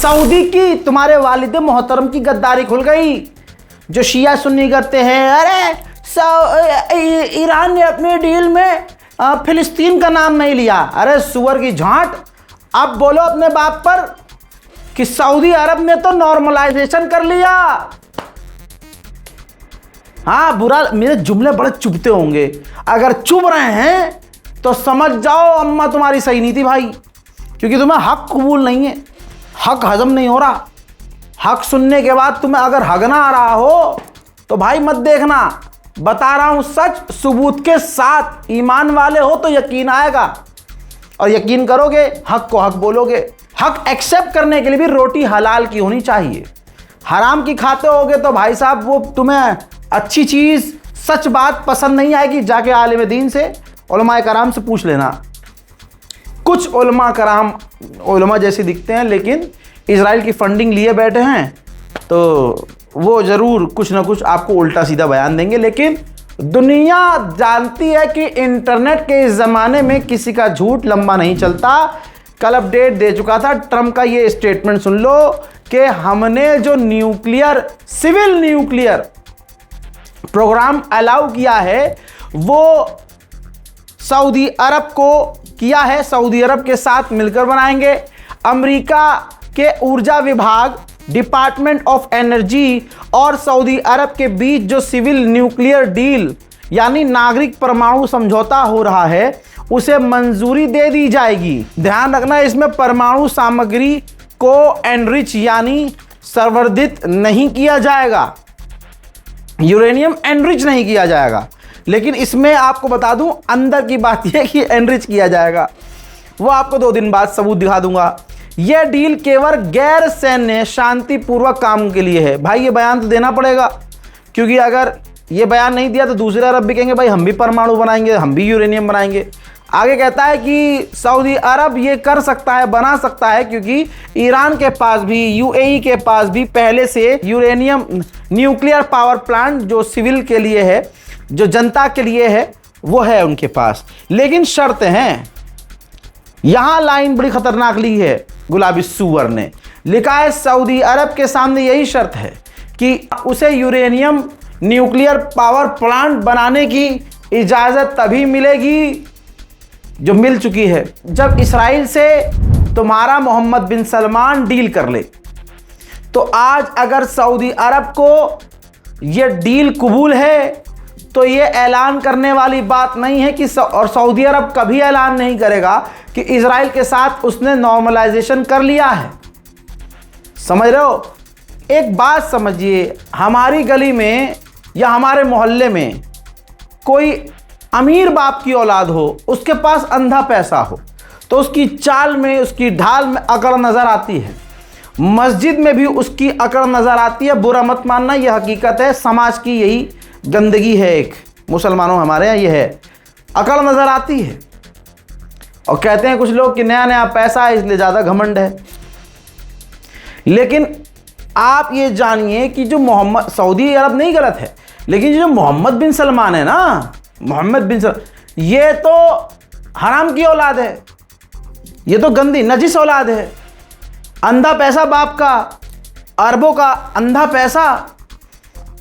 Saudi की तुम्हारे वालिद मोहतरम की गद्दारी खुल गई। जो शिया सुन्नी करते हैं, अरे ईरान ने अपने डील में फिलिस्तीन का नाम नहीं लिया। अरे सुअर की झांट, अब बोलो अपने बाप पर कि सऊदी अरब ने तो नॉर्मलाइजेशन कर लिया। हाँ, बुरा, मेरे जुमले बड़े चुभते होंगे, अगर चुभ रहे हैं तो समझ जाओ अम्मा तुम्हारी सही नहीं थी भाई, क्योंकि तुम्हें हक कबूल नहीं है, हक हजम नहीं हो रहा। हक सुनने के बाद तुम्हें अगर हगना आ रहा हो तो भाई मत देखना, बता रहा हूं सच सबूत के साथ। ईमान वाले हो तो यकीन आएगा, और यकीन करोगे हक को हक बोलोगे। हक एक्सेप्ट करने के लिए भी रोटी हलाल की होनी चाहिए। हराम की खाते होगे तो भाई साहब वो तुम्हें अच्छी चीज़ सच बात पसंद नहीं आएगी। जाके आलिम दीन से, उलमा कराम से पूछ लेना। कुछ उलमा कराम उलमा जैसे दिखते हैं, लेकिन इजराइल की फंडिंग लिए बैठे हैं, तो वो ज़रूर कुछ ना कुछ आपको उल्टा सीधा बयान देंगे। लेकिन दुनिया जानती है कि इंटरनेट के इस ज़माने में किसी का झूठ लंबा नहीं चलता। कल अपडेट दे चुका था ट्रंप का, ये स्टेटमेंट सुन लो कि हमने जो सिविल न्यूक्लियर प्रोग्राम अलाउ किया है वो सऊदी अरब को किया है, सऊदी अरब के साथ मिलकर बनाएंगे। अमेरिका के ऊर्जा विभाग, डिपार्टमेंट ऑफ एनर्जी और सऊदी अरब के बीच जो सिविल न्यूक्लियर डील यानी नागरिक परमाणु समझौता हो रहा है, उसे मंजूरी दे दी जाएगी। ध्यान रखना, इसमें परमाणु सामग्री को एनरिच यानी संवर्धित नहीं किया जाएगा, यूरेनियम एनरिच नहीं किया जाएगा। लेकिन इसमें आपको बता दूं, अंदर की बात यह कि एनरिच किया जाएगा, वो आपको 2 दिन बाद सबूत दिखा दूंगा। यह डील केवल गैर सैन्य शांतिपूर्वक काम के लिए है। भाई ये बयान तो देना पड़ेगा, क्योंकि अगर ये बयान नहीं दिया तो दूसरे अरब भी कहेंगे भाई हम भी परमाणु बनाएंगे, हम भी यूरेनियम बनाएंगे। आगे कहता है कि सऊदी अरब ये कर सकता है, बना सकता है, क्योंकि ईरान के पास भी, यूएई के पास भी पहले से यूरेनियम न्यूक्लियर पावर प्लांट जो सिविल के लिए है, जो जनता के लिए है, वो है उनके पास। लेकिन शर्तें हैं। यहां लाइन बड़ी खतरनाक ली है गुलाबी सुअर ने, लिखा है सऊदी अरब के सामने यही शर्त है कि उसे यूरेनियम न्यूक्लियर पावर प्लांट बनाने की इजाज़त तभी मिलेगी, जो मिल चुकी है, जब इसराइल से तुम्हारा मोहम्मद बिन सलमान डील कर ले। तो आज अगर सऊदी अरब को यह डील कबूल है तो यह ऐलान करने वाली बात नहीं है कि और सऊदी अरब कभी ऐलान नहीं करेगा कि इजराइल के साथ उसने नॉर्मलाइजेशन कर लिया है। समझ रहे हो? एक बात समझिए, हमारी गली में या हमारे मोहल्ले में कोई अमीर बाप की औलाद हो, उसके पास अंधा पैसा हो, तो उसकी चाल में, उसकी ढाल में अकड़ नज़र आती है। मस्जिद में भी उसकी अकड़ नज़र आती है। बुरा मत मानना, यह हकीकत है, समाज की यही गंदगी है। एक मुसलमानों हमारे यहाँ ये है, अकड़ नज़र आती है। और कहते हैं कुछ लोग कि नया नया पैसा है इसलिए ज़्यादा घमंड है। लेकिन आप ये जानिए कि जो मोहम्मद, सऊदी अरब नहीं गलत है, लेकिन जो मोहम्मद बिन सलमान है ना, मोहम्मद बिन सलमान, ये तो हराम की औलाद है, ये तो गंदी नजिस औलाद है। अंधा पैसा बाप का, अरबों का अंधा पैसा,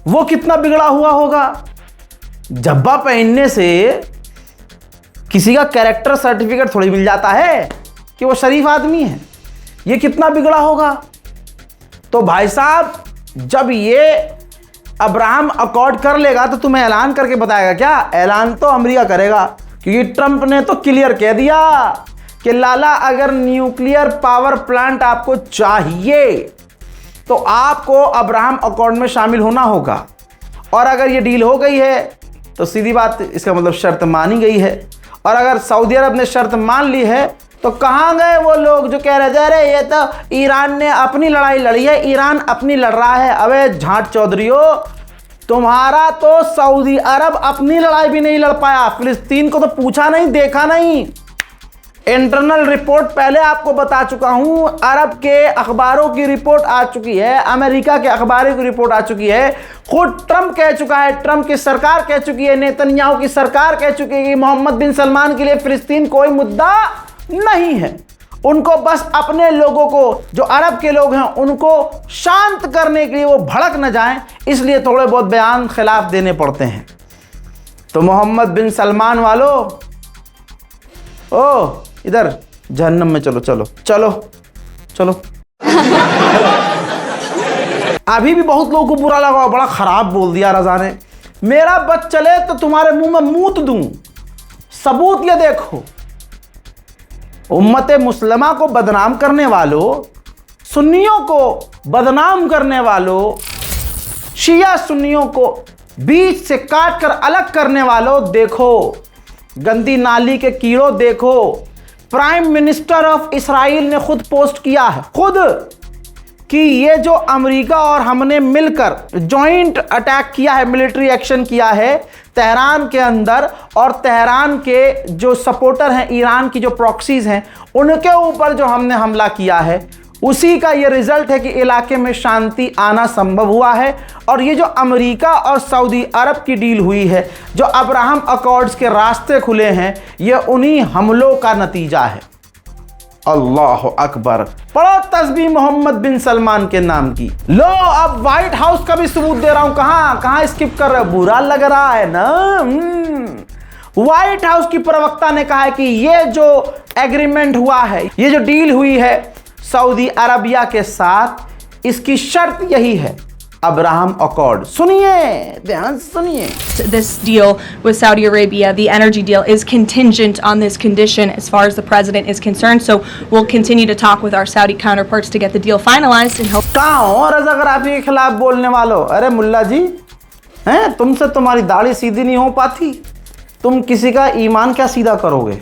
वो कितना बिगड़ा हुआ होगा। जब्बा पहनने से किसी का कैरेक्टर सर्टिफिकेट थोड़ी मिल जाता है कि वो शरीफ आदमी है। ये कितना बिगड़ा होगा। तो भाई साहब, जब ये अब्राहम अकॉर्ड कर लेगा तो तुम्हें ऐलान करके बताएगा क्या? ऐलान तो अमेरिका करेगा, क्योंकि ट्रंप ने तो क्लियर कह दिया कि लाला अगर न्यूक्लियर पावर प्लांट आपको चाहिए तो आपको अब्राहम अकॉर्ड में शामिल होना होगा। और अगर ये डील हो गई है तो सीधी बात, इसका मतलब शर्त मानी गई है। और अगर सऊदी अरब ने शर्त मान ली है तो कहाँ गए वो लोग जो कह रहे थे अरे ये तो ईरान ने अपनी लड़ाई लड़ी है, ईरान अपनी लड़ रहा है। अबे झाट चौधरियो, तुम्हारा तो सऊदी अरब अपनी लड़ाई भी नहीं लड़ पाया, फिलिस्तीन को तो पूछा नहीं, देखा नहीं। इंटरनल रिपोर्ट पहले आपको बता चुका हूं, अरब के अखबारों की रिपोर्ट आ चुकी है, अमेरिका के अखबारों की रिपोर्ट आ चुकी है, खुद ट्रंप कह चुका है, ट्रंप की सरकार कह चुकी है, नेतन्याहू की सरकार कह चुकी है कि मोहम्मद बिन सलमान के लिए फिलिस्तीन कोई मुद्दा नहीं है। उनको बस अपने लोगों को, जो अरब के लोग हैं, उनको शांत करने के लिए वो भड़क न जाएं, इसलिए थोड़े बहुत बयान खिलाफ देने पड़ते हैं। तो मोहम्मद बिन सलमान वालों, ओ इधर जहन्नम में चलो चलो चलो चलो। अभी भी बहुत लोगों को बुरा लगा, बड़ा खराब बोल दिया रजा ने। मेरा बच चले तो तुम्हारे मुंह में मूत दूं। सबूत ये देखो, उम्मत मुस्लिमा को बदनाम करने वालों, सुन्नियों को बदनाम करने वालों, शिया सुन्नियों को बीच से काट कर अलग करने वालों, देखो गंदी नाली के कीड़ों, देखो प्राइम मिनिस्टर ऑफ इस्राइल ने खुद पोस्ट किया है, खुद, कि ये जो अमेरिका और हमने मिलकर जॉइंट अटैक किया है, मिलिट्री एक्शन किया है तेहरान के अंदर, और तेहरान के जो सपोर्टर हैं, ईरान की जो प्रॉक्सीज हैं, उनके ऊपर जो हमने हमला किया है, उसी का ये रिजल्ट है कि इलाके में शांति आना संभव हुआ है। और ये जो अमेरिका और सऊदी अरब की डील हुई है, जो अब्राहम अकॉर्ड्स के रास्ते खुले हैं, ये उन्हीं हमलों का नतीजा है। अल्लाह अकबर। पढ़ो तस्बीह मोहम्मद बिन सलमान के नाम की। लो अब व्हाइट हाउस का भी सबूत दे रहा हूं। कहां स्किप कर रहे हो? बुरा लग रहा है ना? व्हाइट हाउस की प्रवक्ता ने कहा है कि ये जो एग्रीमेंट हुआ है, ये जो डील हुई है सऊदी अरबिया के साथ, इसकी शर्त यही है, अब्राहम अकॉर्ड। सुनिए, ध्यान सुनिए। This deal with Saudi Arabia, the energy deal, is contingent on this condition as far as the president is concerned. So we'll continue to talk with our Saudi counterparts to get the deal finalized and hope. कहाँ हो रज़ाक़राफ़ी के खिलाफ बोलने वालों? अरे मुल्ला जी, हैं, तुमसे तुम्हारी दाढ़ी सीधी नहीं हो पाती, तुम किसी का ईमान क्या सीधा करोगे?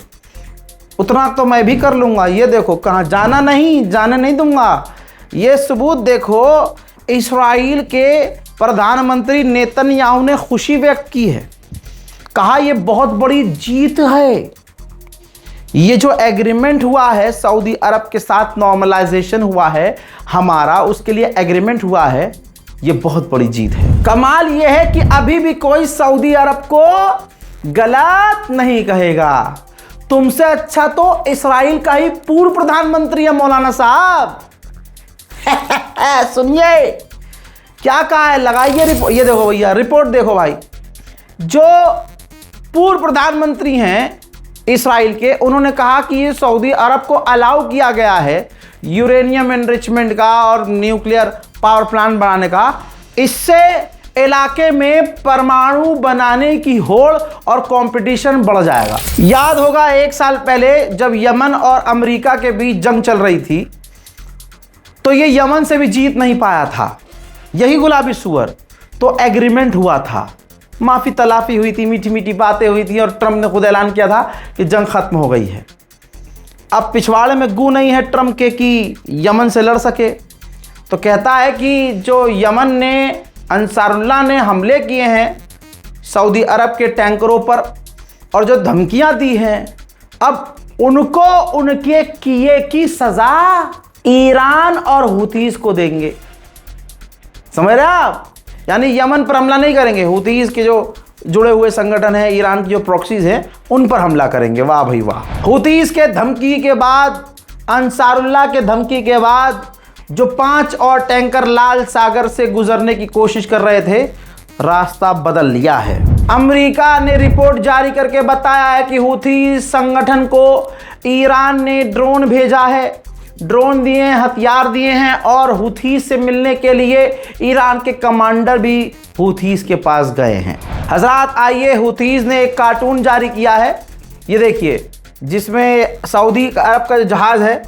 उतना तो मैं भी कर लूँगा। ये देखो, कहाँ जाने नहीं दूंगा। ये सबूत देखो, इस्राइल के प्रधानमंत्री नेतन्याहू ने खुशी व्यक्त की है, कहा यह बहुत बड़ी जीत है। ये जो एग्रीमेंट हुआ है सऊदी अरब के साथ, नॉर्मलाइजेशन हुआ है हमारा, उसके लिए एग्रीमेंट हुआ है, ये बहुत बड़ी जीत है। कमाल ये है कि अभी भी कोई सऊदी अरब को गलत नहीं कहेगा। तुमसे अच्छा तो इस्राइल का ही पूर्व प्रधानमंत्री है मौलाना साहब। सुनिए क्या कहा है, लगाइए रिपोर्ट। ये देखो भैया, रिपोर्ट देखो भाई। जो पूर्व प्रधानमंत्री हैं इस्राइल के, उन्होंने कहा कि ये सऊदी अरब को अलाउ किया गया है यूरेनियम एनरिचमेंट का और न्यूक्लियर पावर प्लांट बनाने का। इससे इलाके में परमाणु बनाने की होड़ और कंपटीशन बढ़ जाएगा। याद होगा 1 साल पहले जब यमन और अमेरिका के बीच जंग चल रही थी, तो ये यमन से भी जीत नहीं पाया था, यही गुलाबी सुअर। तो एग्रीमेंट हुआ था, माफ़ी तलाफ़ी हुई थी, मीठी मीठी बातें हुई थी, और ट्रंप ने खुद ऐलान किया था कि जंग ख़त्म हो गई है। अब पिछवाड़े में गू नहीं है ट्रंप के कि यमन से लड़ सके। तो कहता है कि जो यमन ने, अंसारुल्लाह ने हमले किए हैं सऊदी अरब के टैंकरों पर और जो धमकियां दी हैं, अब उनको उनके किए की सज़ा ईरान और हुतीस को देंगे। समझ रहे आप? यानी यमन पर हमला नहीं करेंगे, हुतीस के जो जुड़े हुए संगठन है, ईरान की जो प्रॉक्सीज हैं, उन पर हमला करेंगे। वाह भाई वाह। हुतीस के धमकी के बाद, अंसारुल्लाह के धमकी के बाद, जो 5 और टैंकर लाल सागर से गुजरने की कोशिश कर रहे थे, रास्ता बदल लिया है। अमेरिका ने रिपोर्ट जारी करके बताया है कि हुतीस संगठन को ईरान ने ड्रोन भेजा है, ड्रोन दिए हैं, हथियार दिए हैं, और हुतीस से मिलने के लिए ईरान के कमांडर भी हुतीस के पास गए हैं। हजरात आइए, हुतीस ने एक कार्टून जारी किया है, ये देखिए, जिसमें सऊदी अरब का जो जहाज़ है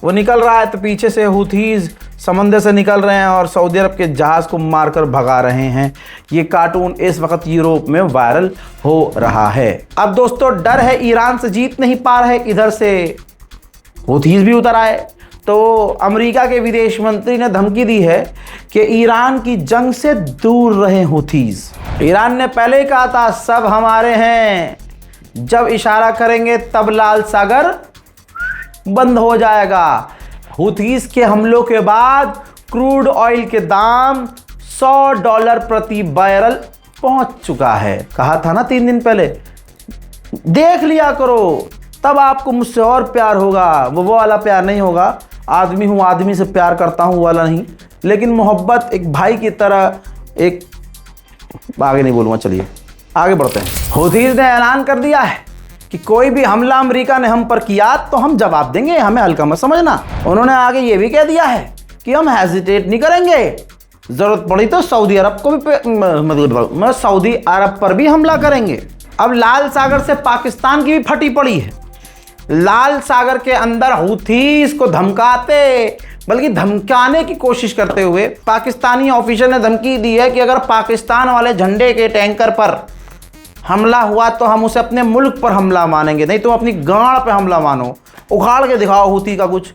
वो निकल रहा है, तो पीछे से हुतीस समंदर से निकल रहे हैं और सऊदी अरब के जहाज़ को मारकर भगा रहे हैं। ये कार्टून इस वक्त यूरोप में वायरल हो रहा है। अब दोस्तों, डर है ईरान से जीत नहीं पा रहे, इधर से हुतीस भी उतर आए। तो अमेरिका के विदेश मंत्री ने धमकी दी है कि ईरान की जंग से दूर रहे हुतीस। ईरान ने पहले ही कहा था सब हमारे हैं, जब इशारा करेंगे तब लाल सागर बंद हो जाएगा। हुतीस के हमलों के बाद क्रूड ऑयल के दाम $100 प्रति बैरल पहुंच चुका है। कहा था ना 3 दिन पहले, देख लिया करो तब आपको मुझसे और प्यार होगा। वो वाला प्यार नहीं होगा, आदमी हूँ आदमी से प्यार करता हूँ वाला नहीं, लेकिन मोहब्बत एक भाई की तरह। एक आगे नहीं बोलूँगा, चलिए आगे बढ़ते हैं। हूथीज़ ने ऐलान कर दिया है कि कोई भी हमला अमेरिका ने हम पर किया तो हम जवाब देंगे, हमें हल्का मत समझना। उन्होंने आगे ये भी कह दिया है कि हम हेजिटेट नहीं करेंगे, ज़रूरत पड़ी तो सऊदी अरब को भी मतलब सऊदी अरब पर भी हमला करेंगे। अब लाल सागर से पाकिस्तान की भी फटी पड़ी है। लाल सागर के अंदर हूथीज़ को धमकाते, बल्कि धमकाने की कोशिश करते हुए पाकिस्तानी ऑफिसर ने धमकी दी है कि अगर पाकिस्तान वाले झंडे के टैंकर पर हमला हुआ तो हम उसे अपने मुल्क पर हमला मानेंगे, नहीं तो अपनी गाड़ पे हमला मानो। उखाड़ के दिखाओ हूथी का कुछ।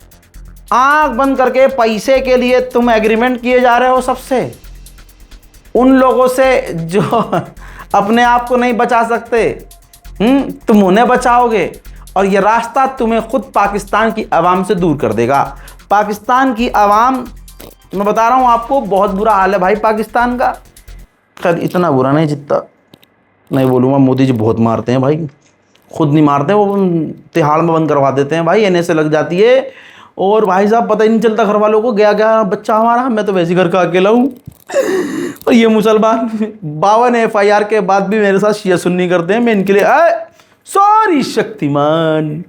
आंख बंद करके पैसे के लिए तुम एग्रीमेंट किए जा रहे हो सबसे, उन लोगों से जो अपने आप को नहीं बचा सकते। तुम उन्हें बचाओगे और ये रास्ता तुम्हें खुद पाकिस्तान की आवाम से दूर कर देगा। पाकिस्तान की आवाम, मैं बता रहा हूँ आपको, बहुत बुरा हाल है भाई पाकिस्तान का। खैर इतना बुरा नहीं जितना नहीं बोलूँगा। मोदी जी बहुत मारते हैं भाई, खुद नहीं मारते, वो तिहाड़ में बंद करवा देते हैं भाई, NSA लग जाती है। और भाई साहब पता ही नहीं चलता घर वालों को, गया बच्चा हमारा, मैं तो वैसे घर का अकेला हूँ। और ये मुसलमान 52 FIR के बाद भी मेरे साथ शिया सुन्नी करते हैं। मैं इनके लिए सॉरी शक्तिमान।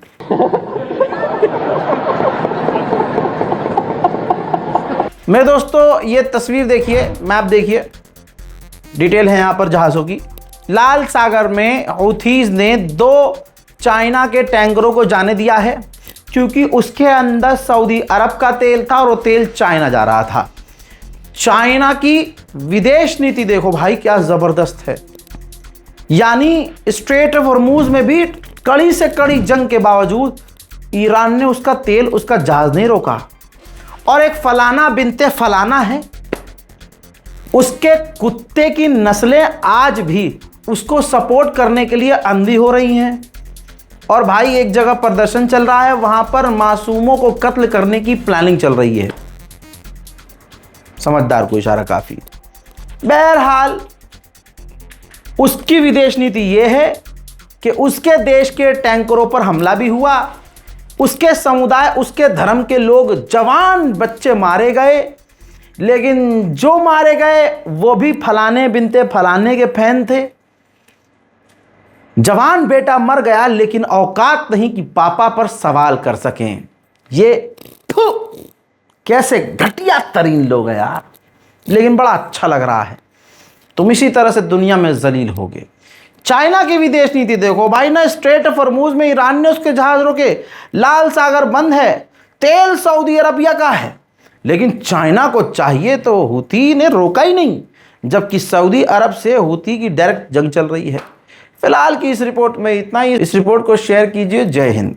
मेरे दोस्तों ये तस्वीर देखिए, मैप देखिए, डिटेल है यहाँ पर जहाज़ों की। लाल सागर में हूथीज़ ने 2 चाइना के टैंकरों को जाने दिया है, क्योंकि उसके अंदर सऊदी अरब का तेल था और वो तेल चाइना जा रहा था। चाइना की विदेश नीति देखो भाई क्या ज़बरदस्त है। यानी स्ट्रेट ऑफ हॉर्मूज में भी कड़ी से कड़ी जंग के बावजूद ईरान ने उसका तेल, उसका जहाज़ नहीं रोका। और एक फलाना बिनते फलाना है, उसके कुत्ते की नस्लें आज भी उसको सपोर्ट करने के लिए अंधी हो रही हैं। और भाई एक जगह प्रदर्शन चल रहा है, वहां पर मासूमों को कत्ल करने की प्लानिंग चल रही है। समझदार को इशारा काफी। बहरहाल उसकी विदेश नीति यह है कि उसके देश के टैंकरों पर हमला भी हुआ, उसके समुदाय, उसके धर्म के लोग, जवान बच्चे मारे गए, लेकिन जो मारे गए वो भी फलाने बिनते फलाने के फैन थे। जवान बेटा मर गया, लेकिन औकात नहीं कि पापा पर सवाल कर सकें। ये कैसे घटिया तरीन लोग हैं यार, लेकिन बड़ा अच्छा लग रहा है। तुम इसी तरह से दुनिया में जलील होगे। चाइना की विदेश नीति देखो भाई ना, स्ट्रेट ऑफ हॉर्मूज में ईरान ने उसके जहाज रोके, लाल सागर बंद है, तेल सऊदी अरबिया का है, लेकिन चाइना को चाहिए तो हूथी ने रोका ही नहीं, जबकि सऊदी अरब से हूथी की डायरेक्ट जंग चल रही है। फिलहाल की इस रिपोर्ट में इतना ही। इस रिपोर्ट को शेयर कीजिए। जय हिंद।